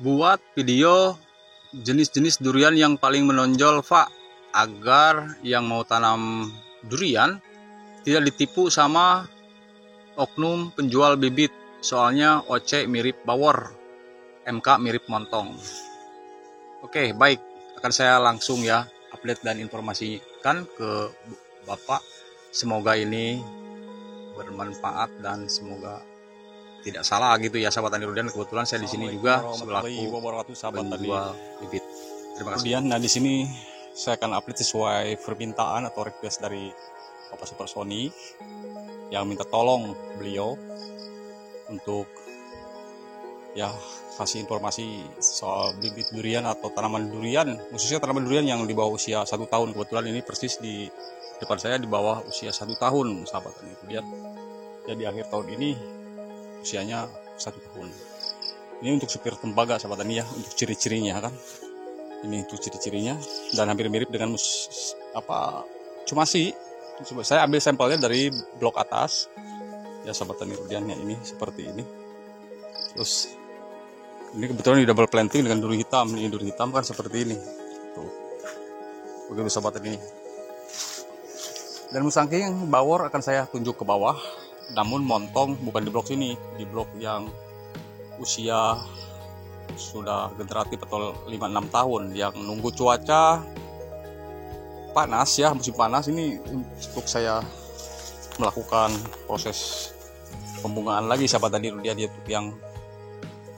buat video jenis-jenis durian yang paling menonjol, Pak, agar yang mau tanam durian tidak ditipu sama oknum penjual bibit. Soalnya OC mirip bawor, MK mirip montong. Oke, baik, akan saya langsung ya update dan informasikan ke Bapak. Semoga ini bermanfaat dan semoga tidak salah gitu ya, sahabat tani durian. Kebetulan saya di sini juga selaku penjual bibit. Terima kasih. Kemudian, nah di sini saya akan update sesuai permintaan atau request dari Bapak Super Sony yang minta tolong beliau untuk ya kasih informasi soal bibit durian atau tanaman durian, khususnya tanaman durian yang di bawah usia 1 tahun. Kebetulan ini persis di depan saya di bawah usia 1 tahun, sahabat tani durian. Ya di akhir tahun ini usianya 1 tahun. Ini untuk supir tembaga, sahabat tani ya, untuk ciri-cirinya kan. Ini untuk ciri-cirinya dan hampir mirip dengan cumasi. Saya ambil sampelnya dari blok atas. Ya sahabat tani duriannya ini seperti ini. Terus ini kebetulan di double planting dengan duri hitam. Ini duri hitam kan seperti ini. Tuh. Begitu sahabat tani. Dan musangking bawor akan saya tunjuk ke bawah. Namun montong bukan di blok sini, di blok yang usia sudah generatif atau 5-6 tahun yang nunggu cuaca panas ya, musim panas ini untuk saya melakukan proses pembungaan lagi, sahabat tani durian untuk yang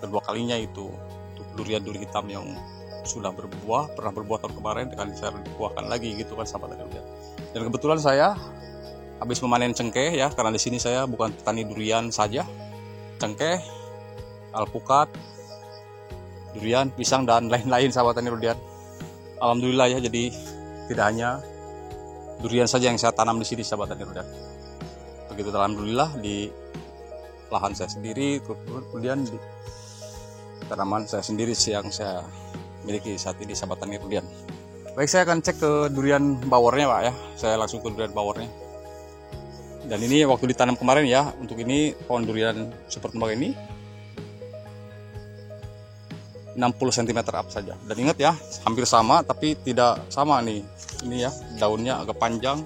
kedua kalinya itu untuk durian hitam yang sudah berbuah, pernah berbuah tahun kemarin dengan saya buahkan lagi gitu kan, sahabat tani durian. Dan kebetulan saya habis memanen cengkeh ya, karena di sini saya bukan petani durian saja, cengkeh, alpukat, durian, pisang dan lain-lain, sahabat tani durian. Alhamdulillah ya, jadi tidak hanya durian saja yang saya tanam di sini, sahabat tani durian. Begitu, alhamdulillah di lahan saya sendiri, kemudian di tanaman saya sendiri yang saya miliki saat ini, sahabat tani durian. Baik, saya akan cek ke durian bawornya, Pak ya. Saya langsung ke durian bawornya. Dan ini waktu ditanam kemarin ya, untuk ini pohon durian super tembaga ini 60 cm up saja. Dan ingat ya, hampir sama tapi tidak sama nih. Ini ya, daunnya agak panjang.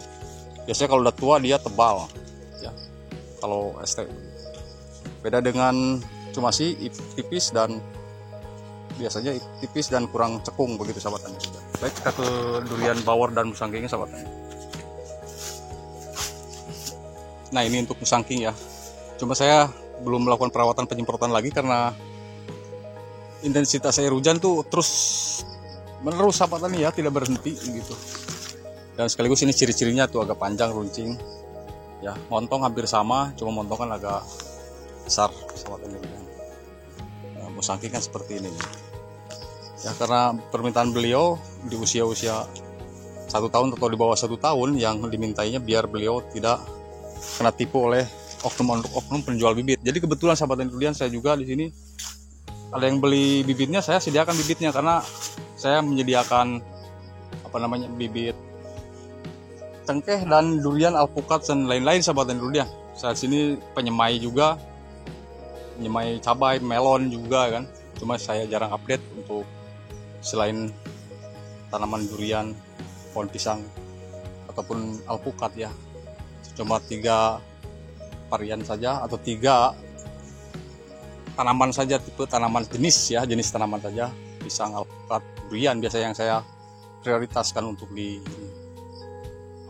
Biasanya kalau udah tua dia tebal ya. Kalau ST beda dengan cumasi, tipis dan biasanya tipis dan kurang cekung begitu, sahabat tani. Baik, kita ke durian bawor dan musangkingnya, sahabat tani. Nah, ini untuk musangking ya. Cuma saya belum melakukan perawatan penyemprotan lagi karena intensitas air hujan tuh terus menerus, sahabat tani ya, tidak berhenti gitu. Dan sekaligus ini ciri-cirinya tuh agak panjang, runcing. Ya, montong hampir sama, cuma montong kan agak besar, sahabat tani. Nah, musangking kan seperti ini. Ya, karena permintaan beliau di usia-usia 1 tahun atau di bawah 1 tahun yang dimintainya biar beliau tidak kena tipu oleh oknum penjual bibit. Jadi kebetulan, sahabat tani durian, saya juga di sini ada yang beli bibitnya, saya sediakan bibitnya karena saya menyediakan bibit cengkeh dan durian, alpukat dan lain-lain, sahabat tani durian. Saya sini penyemai juga, penyemai cabai, melon juga kan. Cuma saya jarang update untuk selain tanaman durian, pohon pisang ataupun alpukat ya. Cuma 3 varian saja atau 3 tanaman saja, tipe tanaman jenis tanaman saja, pisang, alpukat, durian biasa yang saya prioritaskan untuk di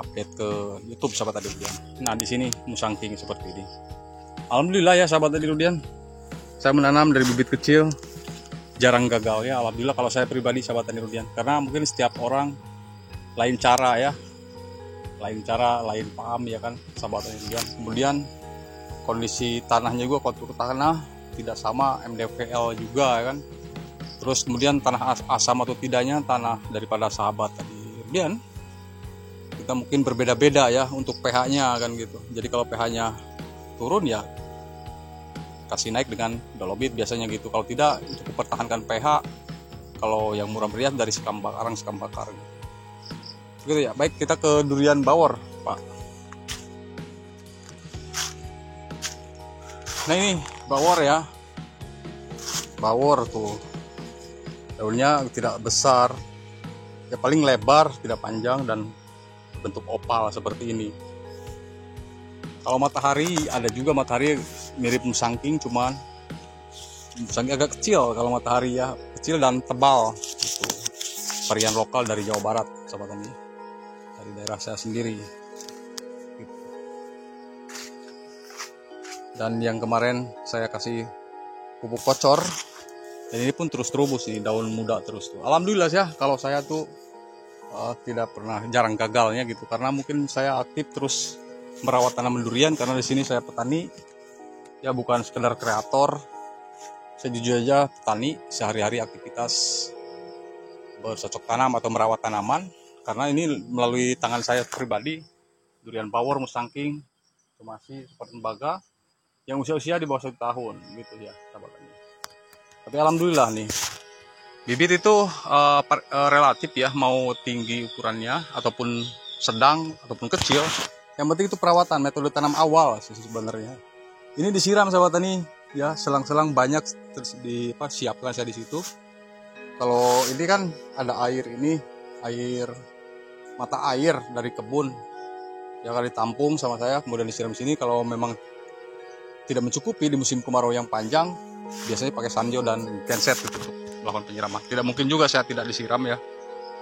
update ke YouTube, sahabat tani durian. Nah, di sini musangking seperti ini. Alhamdulillah ya, sahabat tani durian. Saya menanam dari bibit kecil, jarang gagal ya. Alhamdulillah kalau saya pribadi, sahabat tani durian. Karena mungkin setiap orang lain cara ya. Lain paham ya kan, sahabat tani durian. Kemudian kondisi tanahnya juga, kontur tanah tidak sama, MDVL juga ya kan. Terus kemudian tanah asam atau tidaknya tanah daripada sahabat tani durian kita mungkin berbeda-beda ya untuk pH-nya kan gitu. Jadi kalau pH-nya turun ya kasih naik dengan dolomit biasanya gitu. Kalau tidak, untuk mempertahankan pH, kalau yang murah meriah dari sekam bakar gitu ya. Baik, kita ke durian bawor, Pak. Nah, ini bawor ya, bawor tuh Daunnya tidak besar, ya paling lebar, tidak panjang dan bentuk opal seperti ini. Kalau matahari, ada juga matahari mirip musangking, cuman musangking agak kecil. Kalau matahari ya kecil dan tebal. Itu varian lokal dari Jawa Barat, sahabat tani, dari daerah saya sendiri. Dan yang kemarin saya kasih pupuk kocor, dan ini pun terus terubus nih, daun muda terus tuh. Alhamdulillah ya, kalau saya tuh tidak pernah, jarang gagalnya gitu, karena mungkin saya aktif terus merawat tanaman durian. Karena di sini saya petani, ya bukan sekedar kreator, saya jujur aja petani sehari-hari aktivitas bercocok tanam atau merawat tanaman. Karena ini melalui tangan saya pribadi, durian bawor, musangking, masih seperti tembaga, yang usia-usia di bawah 1 tahun gitu ya, sahabatnya. Tapi alhamdulillah nih, bibit itu relatif ya, mau tinggi ukurannya ataupun sedang ataupun kecil, yang penting itu perawatan, metode tanam awal sih sebenarnya. Ini disiram, sahabat tani ya, selang-selang banyak siapkan saya di situ. Kalau ini kan ada air, ini air mata air dari kebun yang akan ditampung sama saya, kemudian disiram sini. Kalau memang tidak mencukupi di musim kemarau yang panjang, biasanya pakai sanjo dan genset gitu untuk melakukan penyiraman. Tidak mungkin juga saya tidak disiram ya,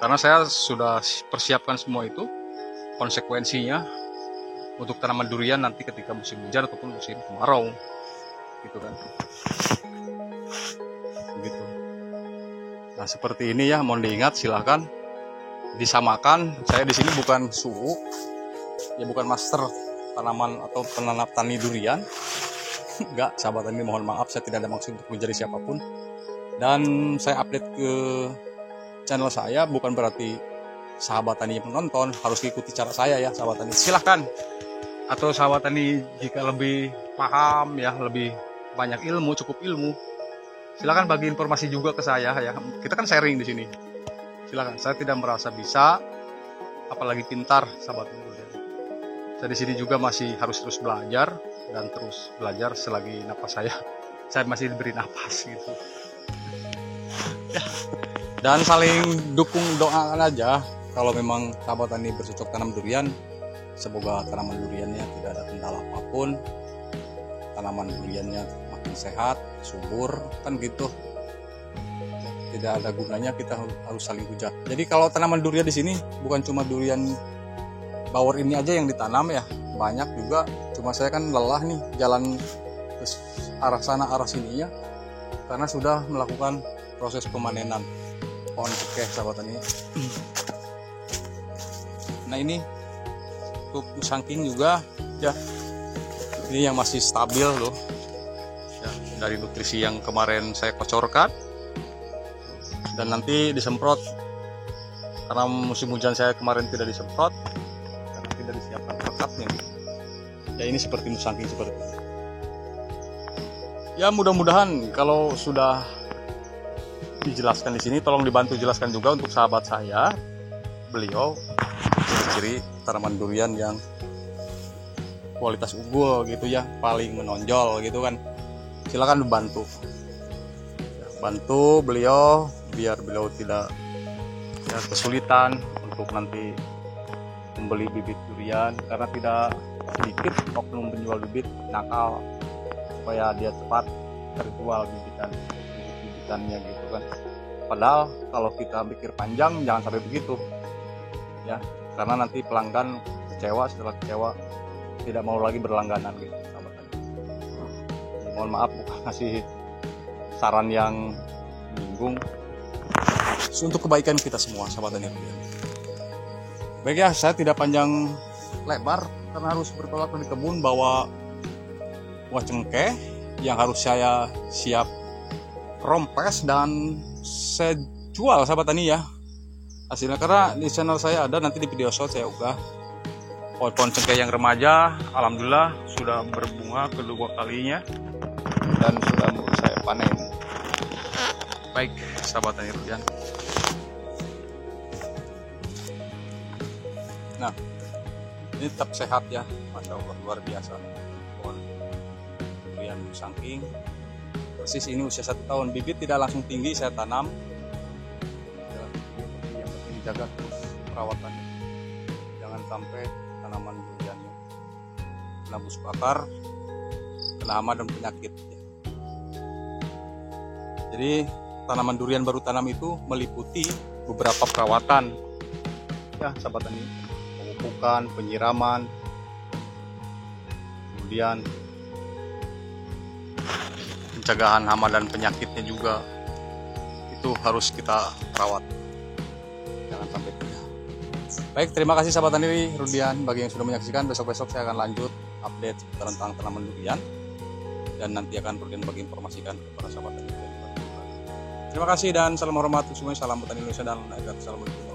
karena saya sudah persiapkan semua itu, konsekuensinya untuk tanaman durian nanti ketika musim hujan ataupun musim kemarau gitu kan. Begitu. Nah seperti ini ya, mohon diingat, silahkan disamakan. Saya di sini bukan suhu, ya bukan master tanaman atau penanam tani durian. Enggak, sahabat tani, mohon maaf, saya tidak ada maksud untuk menjadi siapapun. Dan saya update ke channel saya bukan berarti sahabat tani yang menonton harus ikuti cara saya ya, sahabat tani. Silahkan, atau sahabat tani jika lebih paham ya, lebih banyak ilmu, cukup ilmu, silahkan bagi informasi juga ke saya ya. Kita kan sharing di sini. Silahkan, saya tidak merasa bisa, apalagi pintar, sahabat tani. Saya di sini juga masih harus terus belajar dan terus belajar selagi napas saya masih diberi napas gitu. Ya. Dan saling dukung, doakan aja. Kalau memang sahabat tani bercocok tanam durian, semoga tanaman duriannya tidak ada kendala apapun, tanaman duriannya makin sehat, subur, kan gitu. Tidak ada gunanya kita harus saling hujat. Jadi kalau tanaman durian di sini bukan cuma durian bawor ini aja yang ditanam ya, banyak juga. Cuma saya kan lelah nih jalan ke arah sana arah sini ya, karena sudah melakukan proses pemanenan pohon cengkeh, sahabat tani. Nah ini untuk musangking juga ya, ini yang masih stabil loh ya, dari nutrisi yang kemarin saya kocorkan. Dan nanti disemprot, karena musim hujan saya kemarin tidak disemprot, karena tidak disiapkan pelekatnya. Ya ini seperti musangking seperti ini. Ya mudah-mudahan kalau sudah dijelaskan di sini, tolong dibantu jelaskan juga untuk sahabat saya, beliau ciri-ciri tanaman durian yang kualitas unggul gitu ya, paling menonjol gitu kan. Silakan dibantu, bantu beliau biar beliau tidak ya, kesulitan untuk nanti membeli bibit durian, karena tidak sedikit oknum penjual bibit nakal supaya dia cepat terjual bibitannya gitu kan. Padahal kalau kita pikir panjang jangan sampai begitu ya, karena nanti pelanggan kecewa, setelah kecewa tidak mau lagi berlangganan gitu. Jadi, mohon maaf bukan ngasih saran yang menyinggung, untuk kebaikan kita semua, sahabat tani. Baik ya, saya tidak panjang lebar karena harus bertolak di kebun bawa buah cengkeh yang harus saya siap rompes dan saya jual, sahabat tani ya, hasilnya. Karena di channel saya ada, nanti di video short saya unggah pohon cengkeh yang remaja. Alhamdulillah sudah berbunga kedua kalinya dan sudah saya panen. Baik sahabat tani durian. Nah ini tetap sehat ya, Masya Allah, luar biasa. Pohon durian musangking persis ini usia 1 tahun. Bibit tidak langsung tinggi saya tanam, jaga terus perawatannya, jangan sampai tanaman duriannya kena busuk akar, kena hama dan penyakit. Jadi tanaman durian baru tanam itu meliputi beberapa perawatan ya sahabat tani, pemupukan, penyiraman, kemudian pencegahan hama dan penyakitnya juga itu harus kita rawat, jangan sampai tidak. Baik, terima kasih sahabat tani Rudian. Bagi yang sudah menyaksikan, besok-besok saya akan lanjut update tentang tanaman durian dan nanti akan Rudian bagi informasikan kepada sahabat tani. Terima kasih dan salam hormat semuanya, salam petani Indonesia dan assalamualaikum.